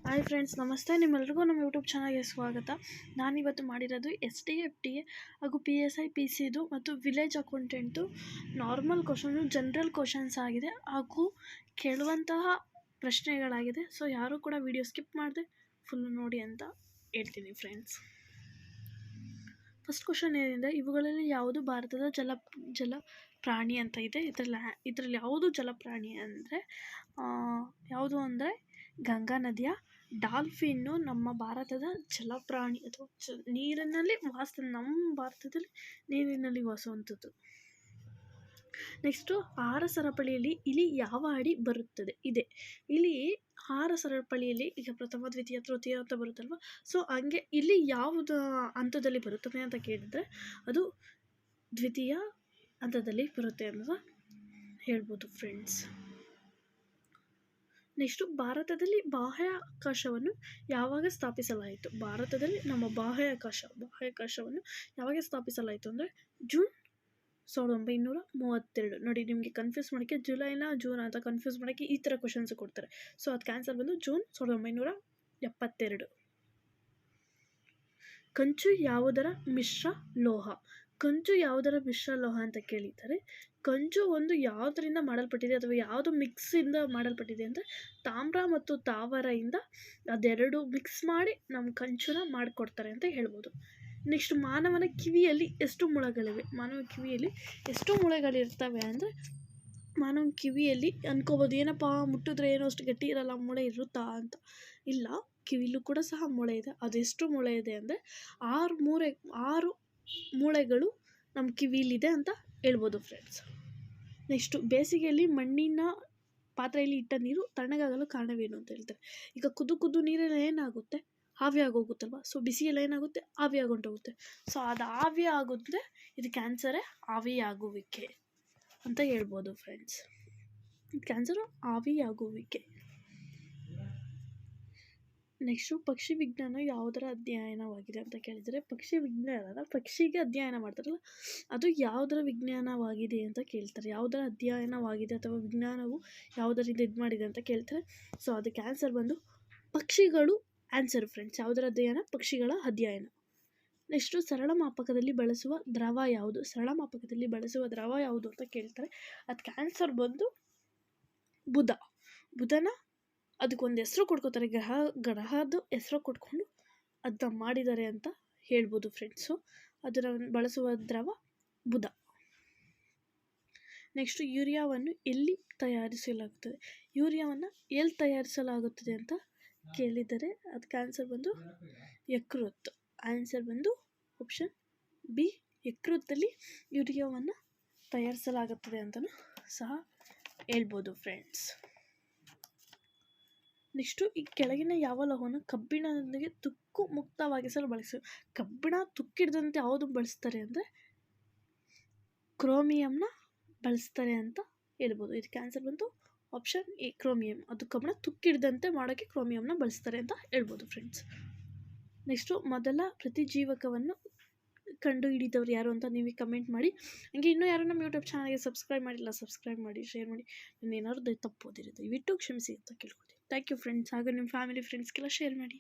Hi friends, ನಮಸ್ತೆ. ನಿಮ್ಮೆಲ್ರಿಗೂ ನಮ್ಮ ಯೂಟ್ಯೂಬ್ ಚಾನಲ್ಗೆ ಸ್ವಾಗತ. ನಾನಿವತ್ತು ಮಾಡಿರೋದು SDFTA ಹಾಗೂ PSI PCದು ಮತ್ತು village accountant normal question, general questions ಆಗಿದೆ ಹಾಗೂ ಕೇಳುವಂತಹ ಪ್ರಶ್ನೆಗಳಾಗಿದೆ. ಸೊ ಯಾರೂ ಕೂಡ ವಿಡಿಯೋ ಸ್ಕಿಪ್ ಮಾಡದೆ ಫುಲ್ ನೋಡಿ ಅಂತ ಹೇಳ್ತೀನಿ ಫ್ರೆಂಡ್ಸ್. ಫಸ್ಟ್ ಕ್ವಶನ್ ಏನಿದೆ, ಇವುಗಳಲ್ಲಿ ಯಾವುದು ಭಾರತದ ಜಲ ಪ್ರಾಣಿ ಅಂತ ಇದೆ. ಇದರಲ್ಲಿ ಯಾವುದು ಜಲಪ್ರಾಣಿ ಅಂದರೆ ಯಾವುದು ಅಂದರೆ ಗಂಗಾ ನದಿಯ ಡಾಲ್ಫಿನ್ನು ನಮ್ಮ ಭಾರತದ ಜಲಪ್ರಾಣಿ ಅಥವಾ ನೀರಿನಲ್ಲಿ ನಮ್ಮ ಭಾರತದಲ್ಲಿ ನೀರಿನಲ್ಲಿ ವಾಸುವಂಥದ್ದು. ನೆಕ್ಸ್ಟು, ಆಹಾರ ಸರಪಳಿಯಲ್ಲಿ ಇಲಿ ಯಾವ ಅಡಿ ಬರುತ್ತದೆ ಇದೆ. ಇಲಿ ಆಹಾರ ಸರಪಳಿಯಲ್ಲಿ ಈಗ ಪ್ರಥಮ, ದ್ವಿತೀಯ, ತೃತೀಯ ಅಂತ ಬರುತ್ತಲ್ವ. ಸೊ ಹಂಗೆ ಇಲ್ಲಿ ಯಾವುದು ಹಂತದಲ್ಲಿ ಬರುತ್ತದೆ ಅಂತ ಕೇಳಿದರೆ ಅದು ದ್ವಿತೀಯ ಹಂತದಲ್ಲಿ ಬರುತ್ತೆ ಅಂತ ಹೇಳ್ಬೋದು ಫ್ರೆಂಡ್ಸ್. ನೆಕ್ಸ್ಟು, ಭಾರತದಲ್ಲಿ ಬಾಹ್ಯಾಕಾಶವನ್ನು ಯಾವಾಗ ಸ್ಥಾಪಿಸಲಾಯಿತು. ಭಾರತದಲ್ಲಿ ನಮ್ಮ ಬಾಹ್ಯಾಕಾಶವನ್ನು ಯಾವಾಗ ಸ್ಥಾಪಿಸಲಾಯಿತು ಅಂದರೆ ಜೂನ್ 1932. ನೋಡಿ, ನಿಮಗೆ ಕನ್ಫ್ಯೂಸ್ ಮಾಡೋಕ್ಕೆ ಜುಲೈನ ಜೂನ್ ಅಂತ ಕನ್ಫ್ಯೂಸ್ ಮಾಡೋಕ್ಕೆ ಈ ಥರ ಕ್ವಶನ್ಸ್ ಕೊಡ್ತಾರೆ. ಸೊ ಅದಕ್ಕೆ ಆನ್ಸರ್ ಬಂದು ಜೂನ್ 1972. ಕಂಚು ಯಾವುದರ ಮಿಶ್ರ ಲೋಹ. ಕಂಚು ಯಾವುದರ ಮಿಶ್ರ ಲೋಹ ಅಂತ ಕೇಳಿದ್ದಾರೆ. ಕಂಚು ಒಂದು ಯಾವುದರಿಂದ ಮಾಡಲ್ಪಟ್ಟಿದೆ ಅಥವಾ ಯಾವುದು ಮಿಕ್ಸಿಂದ ಮಾಡಲ್ಪಟ್ಟಿದೆ ಅಂದರೆ ತಾಮ್ರ ಮತ್ತು ತಾವರೆಯಿಂದ ಅದೆರಡು ಮಿಕ್ಸ್ ಮಾಡಿ ನಮ್ಮ ಕಂಚುನ ಮಾಡಿಕೊಡ್ತಾರೆ ಅಂತ ಹೇಳ್ಬೋದು. ನೆಕ್ಸ್ಟ್, ಮಾನವನ ಕಿವಿಯಲ್ಲಿ ಎಷ್ಟು ಮೊಳೆಗಳಿವೆ. ಮಾನವ ಕಿವಿಯಲ್ಲಿ ಎಷ್ಟು ಮೊಳೆಗಳಿರ್ತವೆ ಅಂದರೆ ಮಾನವ ಕಿವಿಯಲ್ಲಿ ಅನ್ಕೋಬೋದು, ಏನಪ್ಪ ಮುಟ್ಟಿದ್ರೆ ಏನೋ ಅಷ್ಟು ಗಟ್ಟಿ ಇರಲ್ಲ, ಮೊಳೆ ಇರುತ್ತಾ ಅಂತ. ಇಲ್ಲ, ಕಿವಿಲೂ ಕೂಡ ಸಹ ಮೊಳೆ ಇದೆ. ಅದೆಷ್ಟು ಮೊಳೆ ಇದೆ ಅಂದರೆ 6 ಮೂಳೆಗಳು ನಮ್ಮ ಕಿವಿಲಿದೆ ಅಂತ ಹೇಳ್ಬೋದು ಫ್ರೆಂಡ್ಸ್. ನೆಕ್ಸ್ಟು, ಬೇಸಿಗೆಯಲ್ಲಿ ಮಣ್ಣಿನ ಪಾತ್ರೆಯಲ್ಲಿ ಇಟ್ಟ ನೀರು ತಣ್ಣಗಾಗಲು ಕಾರಣವೇನು ಅಂತ ಹೇಳ್ತಾರೆ. ಈಗ ಕುದ್ದು ನೀರಲ್ಲಿ ಏನಾಗುತ್ತೆ, ಆವಿ ಆಗೋಗುತ್ತಲ್ವ. ಸೊ ಬಿಸಿಗೆಲ್ಲ ಏನಾಗುತ್ತೆ, ಆವಿ ಆಗೊಂಡೋಗುತ್ತೆ. ಸೊ ಅದು ಆವಿ ಆಗುತ್ತೆ, ಇದಕ್ಕೆ ಆನ್ಸರೇ ಆವಿಯಾಗುವಿಕೆ ಅಂತ ಹೇಳ್ಬೋದು ಫ್ರೆಂಡ್ಸ್. ಇದಕ್ಕೆ ಆನ್ಸರು ಆವಿಯಾಗುವಿಕೆ. ನೆಕ್ಸ್ಟು, ಪಕ್ಷಿ ವಿಜ್ಞಾನ ಯಾವುದರ ಅಧ್ಯಯನವಾಗಿದೆ ಅಂತ ಕೇಳಿದರೆ ಪಕ್ಷಿ ವಿಜ್ಞಾನ ಪಕ್ಷಿಗೆ ಅಧ್ಯಯನ ಮಾಡ್ತಾರಲ್ಲ ಅದು ಯಾವುದರ ವಿಜ್ಞಾನವಾಗಿದೆ ಅಂತ ಕೇಳ್ತಾರೆ. ಯಾವುದರ ಅಧ್ಯಯನವಾಗಿದೆ ಅಥವಾ ವಿಜ್ಞಾನವು ಯಾವುದರಿಂದ ಇದು ಮಾಡಿದೆ ಅಂತ ಕೇಳ್ತಾರೆ. ಸೊ ಅದಕ್ಕೆ ಆನ್ಸರ್ ಬಂದು ಪಕ್ಷಿಗಳು ಆನ್ಸರ್ ಫ್ರೆಂಡ್ಸ್. ಯಾವುದರ ಅಧ್ಯಯನ? ಪಕ್ಷಿಗಳ ಅಧ್ಯಯನ. ನೆಕ್ಸ್ಟು, ಸರಳ ಮಾಪಕದಲ್ಲಿ ಬಳಸುವ ದ್ರವ ಯಾವುದು. ಸರಳ ಮಾಪಕದಲ್ಲಿ ಬಳಸುವ ದ್ರವ ಯಾವುದು ಅಂತ ಕೇಳ್ತಾರೆ. ಅದಕ್ಕೆ ಆನ್ಸರ್ ಬಂದು ಬುಧನ ಅದಕ್ಕೊಂದು ಹೆಸರು ಕೊಡ್ಕೋತಾರೆ, ಗ್ರಹದ ಹೆಸರು ಕೊಟ್ಕೊಂಡು ಅದನ್ನ ಮಾಡಿದ್ದಾರೆ ಅಂತ ಹೇಳ್ಬೋದು ಫ್ರೆಂಡ್ಸು. ಅದನ್ನು ಬಳಸುವ ದ್ರವ ಬುಧ. ನೆಕ್ಸ್ಟು, ಯೂರಿಯಾವನ್ನು ಎಲ್ಲಿ ತಯಾರಿಸಲಾಗುತ್ತದೆ. ಯೂರಿಯಾವನ್ನು ಎಲ್ಲಿ ತಯಾರಿಸಲಾಗುತ್ತದೆ ಅಂತ ಕೇಳಿದರೆ ಅದಕ್ಕೆ ಆನ್ಸರ್ ಬಂದು ಯಕೃತ್. ಆನ್ಸರ್ ಬಂದು ಆಪ್ಷನ್ ಬಿ, ಯಕೃತ್ತಲ್ಲಿ ಯೂರಿಯಾವನ್ನು ತಯಾರಿಸಲಾಗುತ್ತದೆ ಅಂತಲೂ ಸಹ ಹೇಳ್ಬೋದು ಫ್ರೆಂಡ್ಸ್. ನೆಕ್ಸ್ಟು, ಈ ಕೆಳಗಿನ ಯಾವ ಲೋಹವನ್ನು ಕಬ್ಬಿಣದೊಂದಿಗೆ ತುಕ್ಕು ಮುಕ್ತವಾಗಿಸಲು ಬಳಸಿ. ಕಬ್ಬಿಣ ತುಕ್ಕಿಡ್ದಂತೆ ಯಾವುದು ಬಳಸ್ತಾರೆ ಅಂದರೆ ಕ್ರೋಮಿಯಂನ ಬಳಸ್ತಾರೆ ಅಂತ ಹೇಳ್ಬೋದು. ಇದಕ್ಕೆ ಆನ್ಸರ್ ಬಂದು ಆಪ್ಷನ್ ಎ, ಕ್ರೋಮಿಯಂ. ಅದು ಕಬ್ಬಿಣ ತುಕ್ಕಿಡ್ದಂತೆ ಮಾಡೋಕ್ಕೆ ಕ್ರೋಮಿಯಂನ ಬಳಸ್ತಾರೆ ಅಂತ ಹೇಳ್ಬೋದು ಫ್ರೆಂಡ್ಸ್. ನೆಕ್ಸ್ಟು, ಮೊದಲ ಪ್ರತಿಜೀವಕವನ್ನು ಕಂಡು ಹಿಡಿದವರು ಯಾರು ಅಂತ ನೀವೇ ಕಮೆಂಟ್ ಮಾಡಿ. ಹಂಗೆ ಇನ್ನೂ ಯಾರು ನಮ್ಮ ಯೂಟ್ಯೂಬ್ ಚಾನಲ್ಗೆ ಸಬ್ಸ್ಕ್ರೈಬ್ ಮಾಡಿಲ್ಲ, ಸಬ್ಸ್ಕ್ರೈಬ್ ಮಾಡಿ, ಶೇರ್ ಮಾಡಿ. ನಾನು ಏನಾದ್ರು ತಪ್ಪು ಓದಿರೋದು ದಯವಿಟ್ಟು ಕ್ಷಮಿಸಿ ಅಂತ ಕೇಳ್ಕೊತೀನಿ. Thank you friends. ಹಾಗೂ ನಿಮ್ಮ ಫ್ಯಾಮಿಲಿ ಫ್ರೆಂಡ್ಸ್ಗೆಲ್ಲ ಶೇರ್ ಮಾಡಿ.